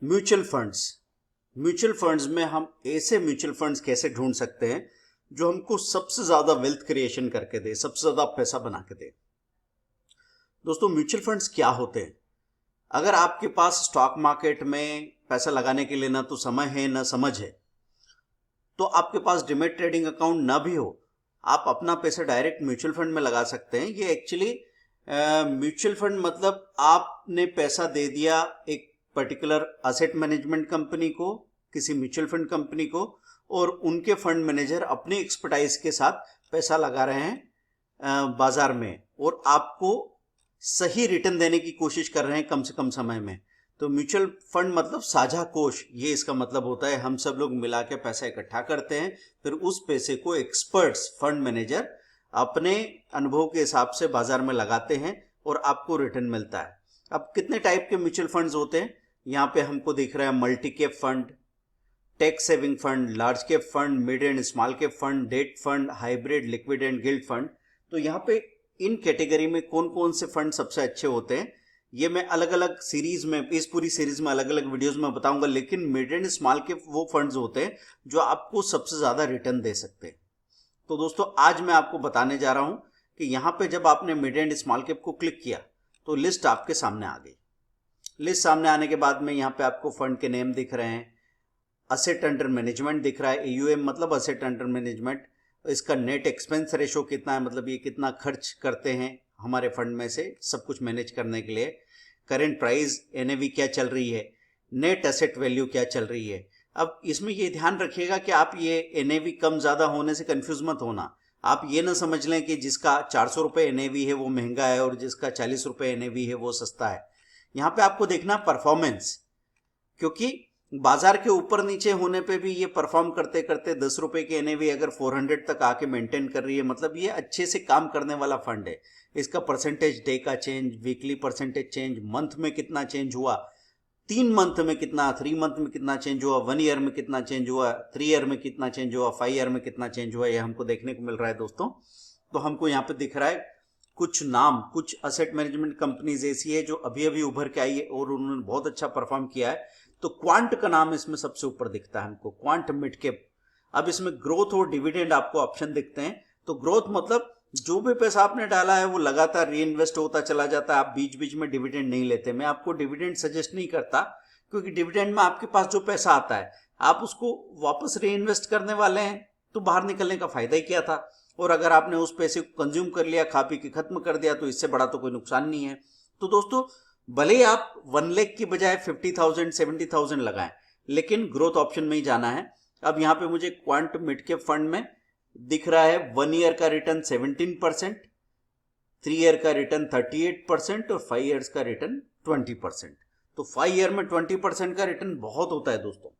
Mutual funds. Mutual funds में हम ऐसे म्यूचुअल फंड्स कैसे ढूंढ सकते हैं जो हमको सबसे ज्यादा वेल्थ क्रिएशन करके दे, सबसे ज्यादा पैसा बना के दे। दोस्तों, म्यूचुअल फंड्स क्या होते हैं? अगर आपके पास स्टॉक मार्केट में पैसा लगाने के लिए ना तो समय है ना समझ है, तो आपके पास डिमेट ट्रेडिंग अकाउंट ना भी हो, आप अपना पैसा डायरेक्ट म्यूचुअल फंड में लगा सकते हैं। ये एक्चुअली म्यूचुअल फंड मतलब आपने पैसा दे दिया एक पर्टिकुलर असेट मैनेजमेंट कंपनी को, किसी म्यूचुअल फंड कंपनी को, और उनके फंड मैनेजर अपनी एक्सपर्टाइज के साथ पैसा लगा रहे हैं बाजार में, और आपको सही रिटर्न देने की कोशिश कर रहे हैं कम से कम समय में। तो म्यूचुअल फंड मतलब साझा कोष, ये इसका मतलब होता है। हम सब लोग मिला के पैसा इकट्ठा करते हैं, फिर उस पैसे को एक्सपर्ट्स फंड मैनेजर अपने अनुभव के हिसाब से बाजार में लगाते हैं और आपको रिटर्न मिलता है। अब कितने टाइप के म्यूचुअल फंड्स होते हैं? यहाँ पे हमको दिख रहा है multi cap fund, tax saving fund, large cap fund, mid and small cap fund, debt fund, hybrid, liquid and gilt fund. तो यहाँ पे इन कैटेगरी में कौन कौन से फंड सबसे अच्छे होते हैं, ये मैं अलग अलग सीरीज में, इस पूरी सीरीज में अलग अलग वीडियोस में बताऊंगा। लेकिन मिड एंड स्मॉल कैप वो फंड्स होते हैं जो आपको सबसे ज्यादा रिटर्न दे सकते हैं। तो दोस्तों, आज मैं आपको बताने जा रहा हूं कि यहाँ पे जब आपने मिड एंड स्मॉल कैप को क्लिक किया तो लिस्ट आपके सामने आ गई। लिस्ट सामने आने के बाद में यहाँ पे आपको फंड के नेम दिख रहे हैं, असेट अंडर मैनेजमेंट दिख रहा है, AUM मतलब असेट अंडर मैनेजमेंट, इसका नेट एक्सपेंस रेशो कितना है, मतलब ये कितना खर्च करते हैं हमारे फंड में से सब कुछ मैनेज करने के लिए, करेंट प्राइस NAV क्या चल रही है, नेट एसेट वैल्यू क्या चल रही है। अब इसमें ये ध्यान रखिएगा कि आप ये NAV कम ज्यादा होने से कंफ्यूज मत होना। आप ये ना समझ लें कि जिसका 400 रुपये NAV है वो महंगा है और जिसका 40 रुपये NAV है वो सस्ता है। यहाँ पे आपको देखना परफॉर्मेंस, क्योंकि बाजार के ऊपर नीचे होने पे भी ये परफॉर्म करते करते 10 रुपए की NAV अगर 400 तक आके मेंटेन कर रही है, मतलब ये अच्छे से काम करने वाला फंड है। इसका परसेंटेज डे का change, weekly percentage change, month में कितना चेंज हुआ, 3 मंथ में कितना, 3 मंथ में कितना चेंज हुआ, 1 ईयर में कितना चेंज हुआ, 3 ईयर में कितना चेंज हुआ, 5 ईयर में कितना चेंज हुआ, ये हमको देखने को मिल रहा है दोस्तों। तो हमको यहाँ पे दिख रहा है कुछ नाम, कुछ असेट मैनेजमेंट कंपनीज ऐसी है जो अभी अभी उभर के आई है और उन्होंने बहुत अच्छा परफॉर्म किया है। तो क्वांट का नाम इसमें सबसे ऊपर दिखता है हमको, क्वांट मिड कैप। अब इसमें ग्रोथ और डिविडेंड आपको ऑप्शन दिखते हैं। तो ग्रोथ मतलब जो भी पैसा आपने डाला है वो लगातार री इन्वेस्ट होता चला जाता है, आप बीच बीच में डिविडेंड नहीं लेते। मैं आपको डिविडेंड सजेस्ट नहीं करता, क्योंकि डिविडेंड में आपके पास जो पैसा आता है आप उसको वापस री इन्वेस्ट करने वाले हैं, तो बाहर निकलने का फायदा ही क्या था। और अगर आपने उस पैसे को कंज्यूम कर लिया, खा पी के खत्म कर दिया, तो इससे बड़ा तो कोई नुकसान नहीं है। तो दोस्तों, भले ही आप 1 लाख की बजाय 50,000 70,000 लगाएं, लेकिन ग्रोथ ऑप्शन में ही जाना है। अब यहाँ पे मुझे क्वांट मिड कैप फंड में दिख रहा है 1 ईयर का रिटर्न 17%, 3 ईयर का रिटर्न 38% और 5 ईयर्स का रिटर्न 20%। तो 5 ईयर में 20% का रिटर्न बहुत होता है दोस्तों।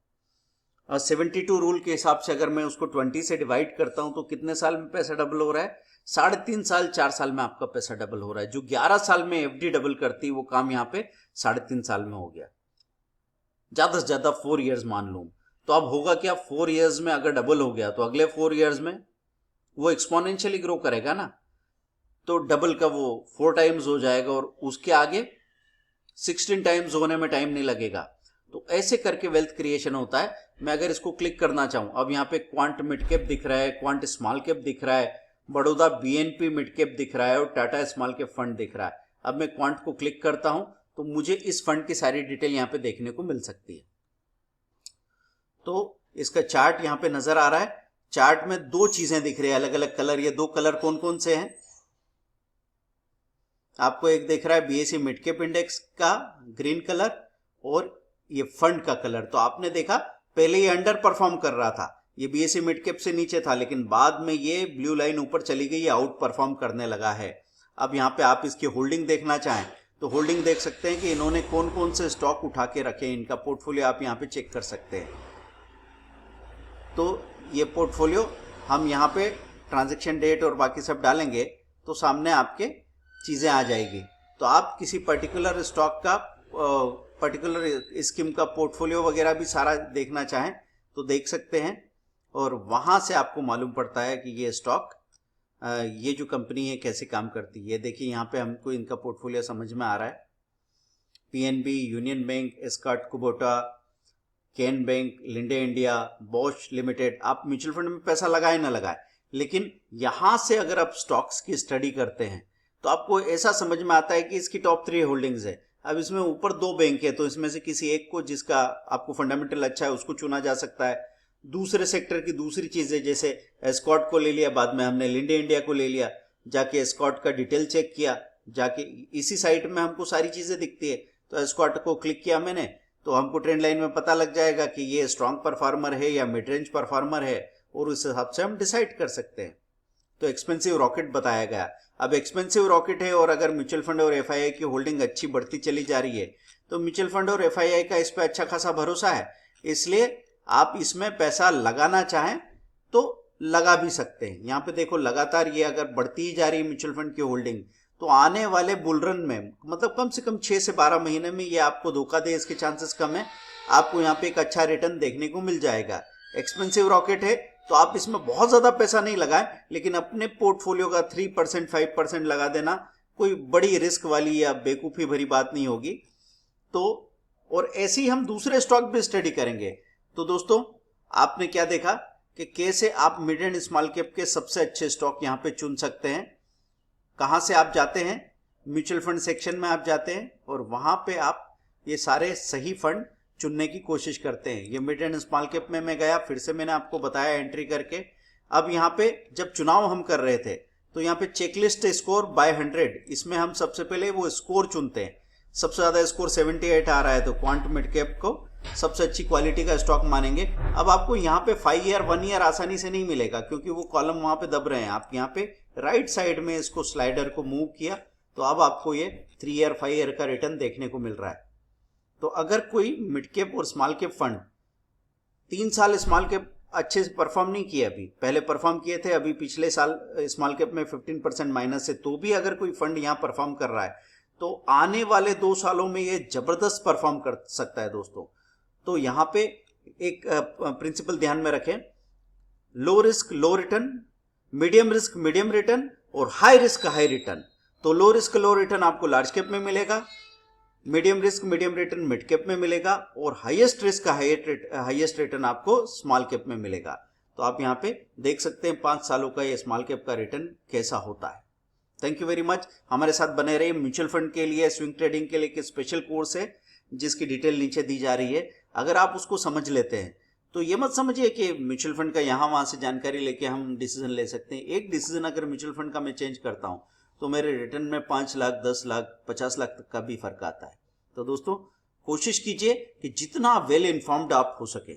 72 रूल के हिसाब से अगर मैं उसको 20 से डिवाइड करता हूं तो कितने साल में पैसा डबल हो रहा है? 3.5 साल, 4 साल में आपका पैसा डबल हो रहा है। जो 11 साल में FD डबल करती वो काम यहाँ पे 3.5 साल में हो गया। ज्यादा से ज्यादा 4 इयर्स मान लूं, तो अब होगा क्या, 4 इयर्स में अगर डबल हो गया तो अगले 4 इयर्स में वो एक्सपोनेंशियली ग्रो करेगा ना, तो डबल का वो 4 टाइम्स हो जाएगा और उसके आगे 16 टाइम्स होने में टाइम नहीं लगेगा। तो ऐसे करके वेल्थ क्रिएशन होता है। मैं अगर इसको क्लिक करना चाहूं, अब यहाँ पे क्वांट मिड कैप दिख रहा है, क्वांट स्मॉल कैप दिख रहा है, बड़ौदा BNP मिड कैप दिख रहा है और टाटा स्मॉल कैप फंड दिख रहा है। अब मैं क्वांट को क्लिक करता हूं तो मुझे इस फंड की सारी डिटेल यहाँ पे देखने को मिल सकती है। तो इसका चार्ट यहाँ पे नजर आ रहा है। चार्ट में 2 चीजें दिख रही है, अलग अलग कलर। ये 2 कलर कौन कौन से हैं? आपको एक दिख रहा है BSE मिड कैप इंडेक्स का ग्रीन कलर और ये फंड का कलर। तो आपने देखा पहले ये अंडर परफॉर्म कर रहा था, ये BSE मिड कैप से नीचे था, लेकिन बाद में ये ब्लू लाइन ऊपर चली गई, ये आउट परफॉर्म करने लगा है। अब यहाँ पे आप इसकी होल्डिंग देखना चाहें तो होल्डिंग देख सकते हैं कि इन्होंने कौन कौन से स्टॉक उठा के रखे हैं, इनका पोर्टफोलियो आप यहाँ पे चेक कर सकते हैं। तो ये पोर्टफोलियो हम यहाँ पे ट्रांजेक्शन डेट और बाकी सब डालेंगे तो सामने आपके चीजें आ जाएगी। तो आप किसी पर्टिकुलर स्टॉक का, पर्टिकुलर स्कीम का पोर्टफोलियो वगैरह भी सारा देखना चाहें तो देख सकते हैं, और वहां से आपको मालूम पड़ता है कि ये स्टॉक, ये जो कंपनी है कैसे काम करती है। देखिए यहाँ पे हमको इनका पोर्टफोलियो समझ में आ रहा है। PNB, union bank, escort Kubota, can bank, Linde India, Bosch limited, आप म्यूचुअल फंड में पैसा लगाए ना लगाए, लेकिन यहां से अगर आप स्टॉक्स की स्टडी करते हैं तो आपको ऐसा समझ में आता है कि इसकी टॉप 3 होल्डिंग्स है। अब इसमें ऊपर 2 बैंक है तो इसमें से किसी एक को, जिसका आपको फंडामेंटल अच्छा है, उसको चुना जा सकता है। दूसरे सेक्टर की दूसरी चीजें, जैसे एस्कॉर्ट को ले लिया, बाद में हमने लिंडे इंडिया को ले लिया, जाके एस्कॉर्ट का डिटेल चेक किया, जाके इसी साइट में हमको सारी चीजें दिखती है, तो एस्कॉर्ट को क्लिक किया मैंने तो हमको ट्रेंड लाइन में पता लग जाएगा कि ये स्ट्रांग परफॉर्मर है या मिड रेंज परफॉर्मर है, और उस हिसाब से हम डिसाइड कर सकते हैं। तो एक्सपेंसिव रॉकेट बताया गया। अब एक्सपेंसिव रॉकेट है और अगर म्यूचुअल फंड और एफआईआई की होल्डिंग अच्छी बढ़ती चली जा रही है तो म्यूचुअल फंड और एफआईआई का इस पे अच्छा खासा भरोसा है, इसलिए आप इसमें पैसा लगाना चाहें तो लगा भी सकते हैं। यहाँ पे देखो लगातार ये अगर बढ़ती ही जा रही है म्यूचुअल फंड की होल्डिंग, तो आने वाले बुलरन में, मतलब कम से कम 6 से 12 महीने में ये आपको धोखा दे, इसके चांसेस कम है। आपको यहाँ पे एक अच्छा रिटर्न देखने को मिल जाएगा। एक्सपेंसिव रॉकेट है तो आप इसमें बहुत ज्यादा पैसा नहीं लगाएं, लेकिन अपने पोर्टफोलियो का 3% 5% लगा देना कोई बड़ी रिस्क वाली या बेवकूफी भरी बात नहीं होगी। तो और ऐसे ही हम दूसरे स्टॉक भी स्टडी करेंगे। तो दोस्तों, आपने क्या देखा कि कैसे आप मिड एंड स्मॉल कैप के सबसे अच्छे स्टॉक यहाँ पे चुन सकते हैं। कहां से आप जाते हैं, म्यूचुअल फंड सेक्शन में आप जाते हैं और वहां पे आप ये सारे सही फंड चुनने की कोशिश करते हैं। ये मिड एंड स्मॉल कैप में मैं गया, फिर से मैंने आपको बताया एंट्री करके। अब यहाँ पे जब चुनाव हम कर रहे थे तो यहाँ पे चेकलिस्ट स्कोर बाय 100, इसमें हम सबसे पहले वो स्कोर चुनते हैं। सबसे ज्यादा स्कोर 78 आ रहा है तो क्वांट मिड कैप को सबसे अच्छी क्वालिटी का स्टॉक मानेंगे। अब आपको यहाँ पे 5 ईयर 1 ईयर आसानी से नहीं मिलेगा क्योंकि वो कॉलम वहां पे दब रहे हैं। आप यहाँ पे राइट साइड में इसको स्लाइडर को मूव किया तो अब आपको ये 3 ईयर 5 ईयर का रिटर्न देखने को मिल रहा है। तो अगर कोई मिड कैप और स्मॉल कैप फंड 3 साल स्मॉल कैप अच्छे से परफॉर्म नहीं किए, अभी पहले परफॉर्म किए थे, अभी पिछले साल स्मॉल कैप में 15% माइनस है, तो भी अगर कोई फंड यहाँ परफॉर्म कर रहा है तो आने वाले 2 सालों में ये जबरदस्त परफॉर्म कर सकता है दोस्तों। तो यहाँ पे एक प्रिंसिपल ध्यान में रखें, low risk low return, medium risk medium return और हाई रिस्क हाई रिटर्न। तो लो रिस्क लो रिटर्न आपको लार्ज कैप में मिलेगा, medium risk medium return mid cap में मिलेगा और हाईएस्ट रिस्क हाईएस्ट रिटर्न आपको स्मॉल कैप में मिलेगा। तो आप यहाँ पे देख सकते हैं 5 सालों का ये स्मॉल कैप का रिटर्न कैसा होता है। थैंक यू वेरी मच, हमारे साथ बने रहिए। म्यूचुअल फंड के लिए, स्विंग ट्रेडिंग के लिए एक स्पेशल कोर्स है जिसकी डिटेल नीचे दी जा रही है। अगर आप उसको समझ लेते हैं तो ये मत समझिए कि म्यूचुअल फंड का यहाँ वहां से जानकारी लेके हम डिसीजन ले सकते हैं। एक डिसीजन अगर म्यूचुअल फंड का मैं चेंज करता हूँ तो मेरे रिटर्न में 5 लाख 10 लाख 50 लाख तक का भी फर्क आता है। तो दोस्तों, कोशिश कीजिए कि जितना वेल इन्फॉर्म्ड आप हो सके।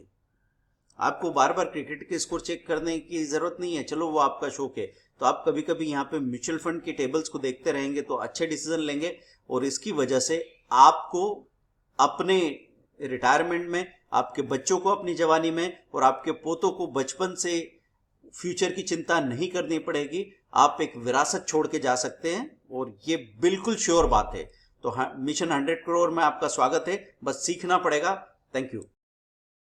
आपको बार बार क्रिकेट के स्कोर चेक करने की जरूरत नहीं है, चलो वो आपका शौक है, तो आप कभी कभी यहाँ पे म्यूचुअल फंड के टेबल्स को देखते रहेंगे तो अच्छे डिसीजन लेंगे और इसकी वजह से आपको अपने रिटायरमेंट में, आपके बच्चों को अपनी जवानी में और आपके पोतों को बचपन से फ्यूचर की चिंता नहीं करनी पड़ेगी। आप एक विरासत छोड़ के जा सकते हैं और ये बिल्कुल श्योर बात है। तो मिशन 100 करोड़ में आपका स्वागत है, बस सीखना पड़ेगा। Thank you.